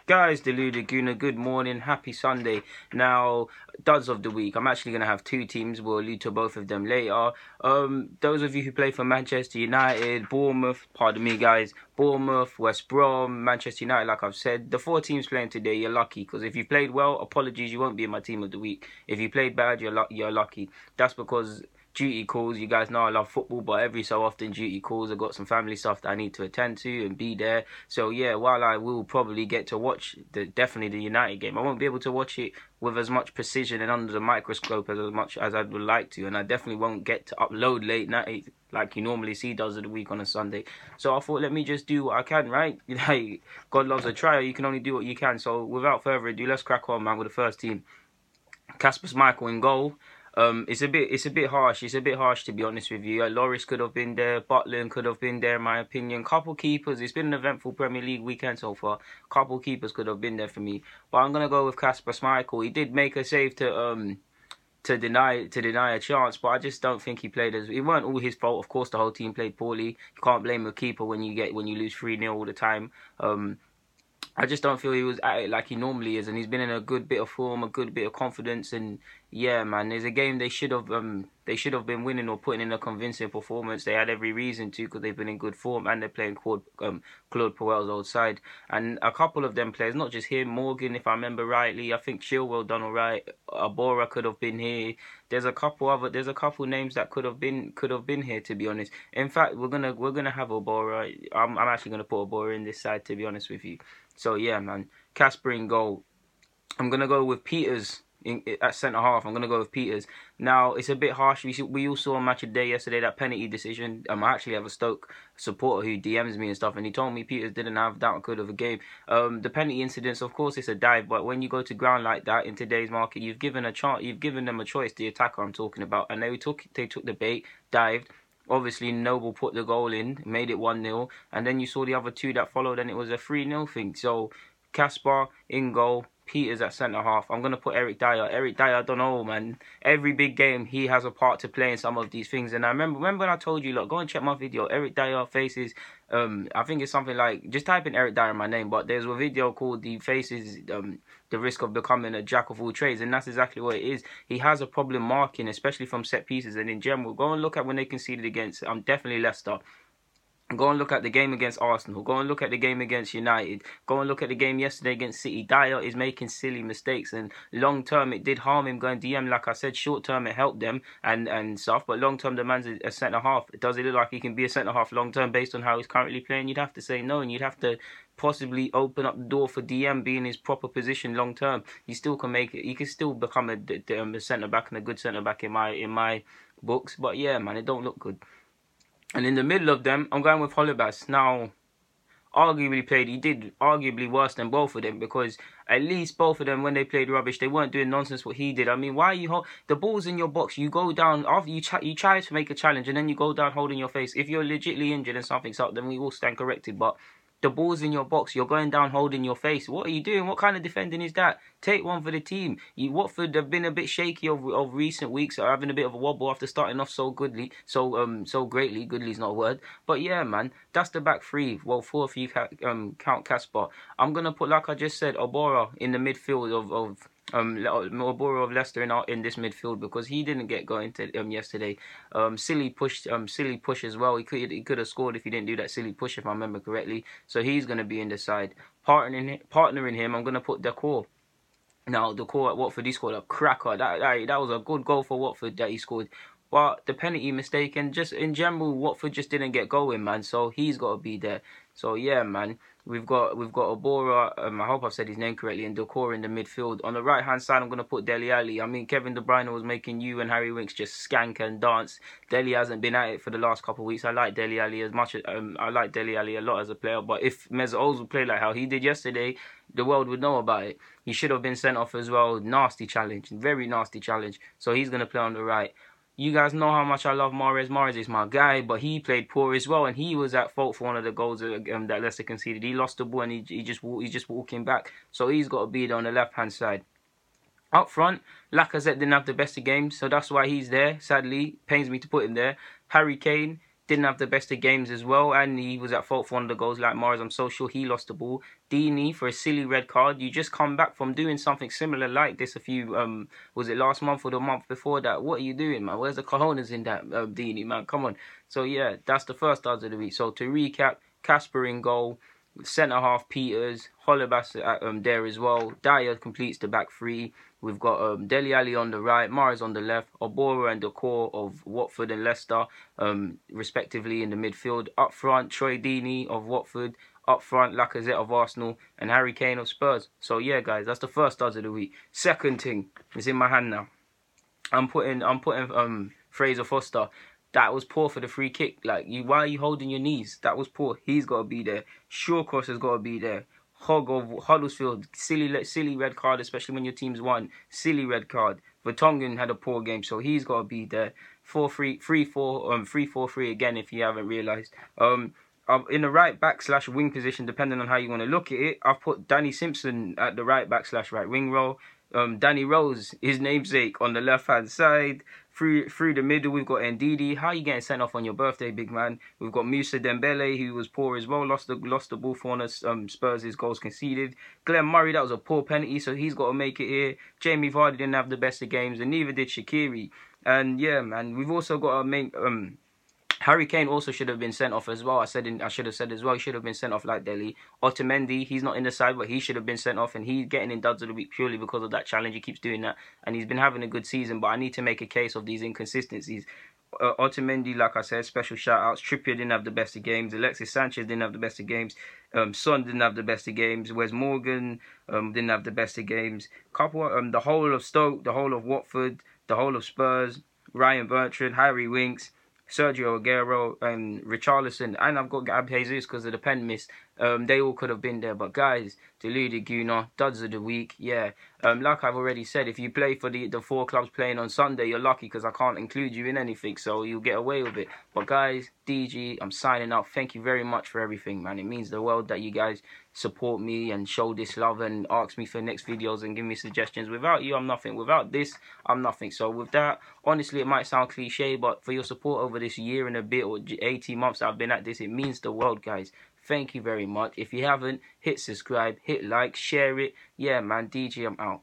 Guys, Dele Laguna, good morning, happy Sunday. Now, duds of the week. I'm actually going to have two teams. We'll allude to both of them later. Those of you who play for Manchester United, Bournemouth, pardon me guys, Bournemouth, West Brom, Manchester United, like I've said, the four teams playing today, you're lucky. Because if you played well, apologies, you won't be in my team of the week. If you played bad, you're lucky. That's because duty calls. You guys know I love football, but every so often duty calls. I've got some family stuff that I need to attend to and be there. So yeah, while I will probably get to watch definitely the United game, I won't be able to watch it with as much precision and under the microscope as much as I would like to, and I definitely won't get to upload late night like you normally see does of the week on a Sunday. So I thought, let me just do what I can, right? Hey, God loves a trial. You can only do what you can. So without further ado, let's crack on, man, with the first team. Kasper Schmeichel in goal. It's a bit harsh. It's a bit harsh, to be honest with you. Loris could have been there. Butland could have been there, in my opinion. Couple keepers. It's been an eventful Premier League weekend so far. Couple keepers could have been there for me. But I'm gonna go with Kasper Schmeichel. He did make a save to deny a chance, but I just don't think he played as it weren't all his fault. Of course, the whole team played poorly. You can't blame a keeper when you lose 3-0 all the time. I just don't feel he was at it like he normally is, and he's been in a good bit of form, a good bit of confidence, and yeah, man, there's a game they should have been winning or putting in a convincing performance. They had every reason to, because they've been in good form and they're playing Claude Puel's old side, and a couple of them players, not just him, Morgan, if I remember rightly, I think Chilwell done all right. Abora could have been here. There's a couple names that could have been here, to be honest. In fact, we're gonna have Abora. I'm actually gonna put Abora in this side, to be honest with you. So yeah, man, Kasper in goal. I'm gonna go with Peters at centre half. I'm gonna go with Peters. Now it's a bit harsh. We all saw a match of the day yesterday, that penalty decision. I actually have a Stoke supporter who DMs me and stuff, and he told me Peters didn't have that good of a game. The penalty incidents, of course, it's a dive, but when you go to ground like that in today's market, you've given them a choice. The attacker I'm talking about, and they took the bait, dived. Obviously, Noble put the goal in, made it 1-0, and then you saw the other two that followed, and it was a 3-0 thing. So, Kasper in goal, Peters at centre-half. I'm going to put Eric Dyer. Eric Dyer, I don't know, man. Every big game, he has a part to play in some of these things. And I remember when I told you, look, go and check my video. Eric Dyer faces, I think it's something like, just type in Eric Dyer in my name, but there's a video called The Faces, the risk of becoming a jack of all trades, and that's exactly what it is. He has a problem marking, especially from set pieces, and in general. Go and look at when they conceded against, definitely Leicester. Go and look at the game against Arsenal. Go and look at the game against United. Go and look at the game yesterday against City. Dyer is making silly mistakes, and long term it did harm him going DM. Like I said, short term it helped them and stuff, but long term the man's a centre half. Does it look like he can be a centre half long term based on how he's currently playing? You'd have to say no, and you'd have to possibly open up the door for DM being his proper position long term. He still can make it. He can still become a centre back and a good centre back in my books. But yeah, man, it don't look good. And in the middle of them, I'm going with Holebas. Now, he did arguably worse than both of them, because at least both of them, when they played rubbish, they weren't doing nonsense what he did. I mean, why are you the ball's in your box, you go down after you try to make a challenge, and then you go down holding your face. If you're legitimately injured and something's up, then we will stand corrected, but the ball's in your box, you're going down holding your face. What are you doing? What kind of defending is that? Take one for the team. Watford have been a bit shaky of recent weeks, are having a bit of a wobble after starting off so greatly. Goodly's not a word. But yeah, man, that's the back three. Well, four if you count Kasper. I'm going to put, like I just said, Abora in the midfield of Abora of Leicester in this midfield, because he didn't get going yesterday. Silly push as well. He could have scored if he didn't do that silly push, if I remember correctly. So he's going to be in the side. Partnering him, I'm going to put Decor. Now, Decor at Watford, he scored a cracker. That was a good goal for Watford that he scored. But the penalty mistake, and just in general, Watford just didn't get going, man. So he's got to be there. So yeah, man, we've got Abora. I hope I've said his name correctly, and Decor in the midfield. On the right hand side, I'm gonna put Dele Alli. I mean, Kevin De Bruyne was making you and Harry Winks just skank and dance. Dele hasn't been at it for the last couple of weeks. I like Dele Alli as much as I like Dele Alli a lot as a player. But if Mesut Ozil played like how he did yesterday, the world would know about it. He should have been sent off as well. Nasty challenge, very nasty challenge. So he's gonna play on the right. You guys know how much I love Mahrez. Mahrez is my guy, but he played poor as well, and he was at fault for one of the goals that Leicester conceded. He lost the ball, and he's just walking back. So he's got to be there on the left-hand side. Up front, Lacazette didn't have the best of games, so that's why he's there. Sadly, pains me to put him there. Harry Kane, didn't have the best of games as well, and he was at fault for one of the goals. Like Mars, I'm so sure he lost the ball. Dini for a silly red card. You just come back from doing something similar like this a few was it last month or the month before that? What are you doing, man? Where's the cojones in that, Dini, man? Come on. So yeah, that's the first odds of the week. So to recap, Casper in goal, centre half Peters, Holebas there as well. Dyer completes the back three. We've got Dele Alli on the right, Mars on the left, Obora and the core of Watford and Leicester, respectively in the midfield. Up front, Troy Deeney of Watford. Up front, Lacazette of Arsenal and Harry Kane of Spurs. So yeah, guys, that's the first odds of the week. Second thing is in my hand now. I'm putting Fraser Foster. That was poor for the free kick. Like, why are you holding your knees? That was poor. He's got to be there. Shawcross has got to be there. Hogg of Huddersfield, silly red card, especially when your team's won. Silly red card. Vertonghen had a poor game, so he's got to be there. 3-4-3 again, if you haven't realised. In the right back / wing position, depending on how you want to look at it, I've put Danny Simpson at the right back / right wing role. Danny Rose, his namesake, on the left hand side. Through the middle, we've got Ndidi. How are you getting sent off on your birthday, big man? We've got Musa Dembele, who was poor as well. Lost the ball for one of Spurs' goals conceded. Glenn Murray, that was a poor penalty, so he's got to make it here. Jamie Vardy didn't have the best of games, and neither did Shaqiri. And yeah, man, we've also got a main... Harry Kane also should have been sent off as well. I should have said as well, he should have been sent off like Dele. Otamendi, he's not in the side, but he should have been sent off, and he's getting in duds of the week purely because of that challenge. He keeps doing that, and he's been having a good season, but I need to make a case of these inconsistencies. Otamendi, like I said, special shout-outs. Trippier didn't have the best of games. Alexis Sanchez didn't have the best of games. Son didn't have the best of games. Wes Morgan didn't have the best of games. The whole of Stoke, the whole of Watford, the whole of Spurs, Ryan Bertrand, Harry Winks, Sergio Aguero, Richarlison, and I've got Gab Jesus because of the pen miss. They all could have been there. But guys, deluded Guna, duds of the week, yeah. Like I've already said, if you play for the 4 clubs playing on Sunday, you're lucky because I can't include you in anything, so you'll get away with it. But guys, DG, I'm signing out. Thank you very much for everything, man. It means the world that you guys support me and show this love and ask me for next videos and give me suggestions. Without you, I'm nothing. Without this, I'm nothing. So with that, honestly, it might sound cliche, but for your support over this year and a bit or 18 months I've been at this, it means the world, guys. Thank you very much. If you haven't, hit subscribe, hit like, share it. Yeah, man, DG, I'm out.